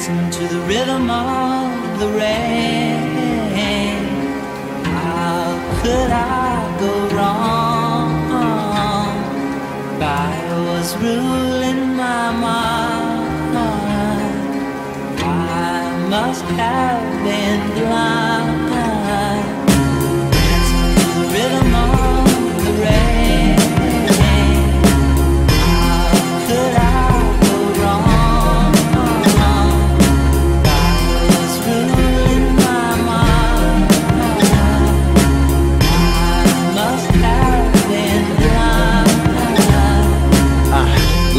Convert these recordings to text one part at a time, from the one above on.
dancing to the rhythm of the rain. How could I go wrong? I was ruling my mind. I must have been blind, dancing to the rhythm of the rain. How could I go wrong? I was ruling my mind. I must have been blind.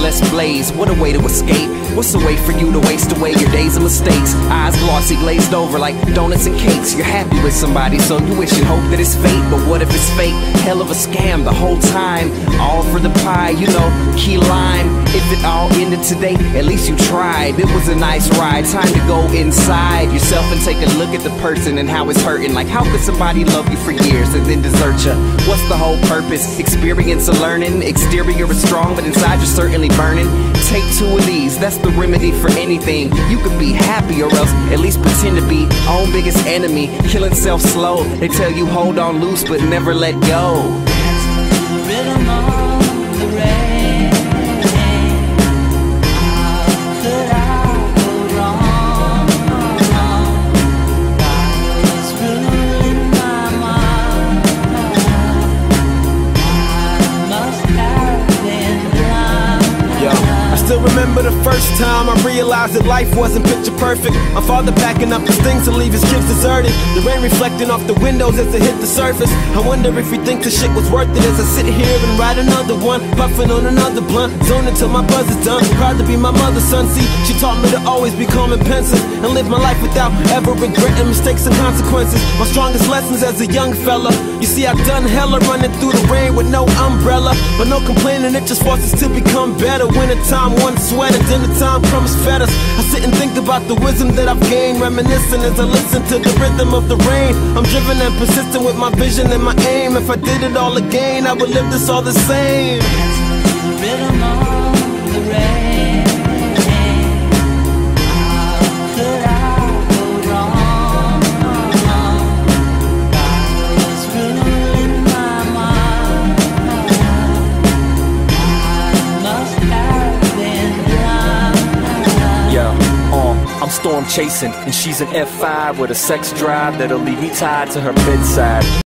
Let's blaze, what a way to escape. What's a way for you to waste away your days of mistakes? Eyes glossy, glazed over like donuts and cakes. You're happy with somebody, so you wish and hope that it's fate. But what if it's fake? Hell of a scam the whole time. All for the pie, you know, key lime. If it all ended today, at least you tried. It was a nice ride, time to go inside yourself and take a look at the person and how it's hurting. Like, how could somebody love you for years and then desert you? What's the whole purpose? Experience of learning. Exterior is strong, but inside you're certainly burning. Take two of these, that's the remedy for anything. You could be happy or else at least pretend to be own biggest enemy. Killing self slow. They tell you hold on loose but never let go. Dancing to the rhythm of the rain. How could I go wrong? I was ruling my mind. I must have been blind. Yo, I still remember the first time I realized that life wasn't picture perfect. My father packing up his things to leave his kids deserted. The rain reflecting off the windows as it hit the surface. I wonder if he thinks the shit was worth it as I sit here and write another one, puffing on another blunt, zone until my buzz is done. Proud to be my mother's son. See, she taught me to always be calm and pensive and live my life without ever regretting mistakes and consequences. My strongest lessons as a young fella. You see, I've done hella running through the rain with no umbrella, but no complaining, it just forces to become better. Winter time, one sweater, dinner time, crumbs fed us. I sit and think about the wisdom that I've gained, reminiscing as I listen to the rhythm of the rain. I'm driven and persistent with my vision and my aim. If I did it all again, I would live this all the same. Dancing to the rhythm of the rain. How could I go wrong? I was ruling my mind. I must have been blind. Yeah, I'm storm chasing, and she's an F5 with a sex drive that'll leave me tied to her bedside.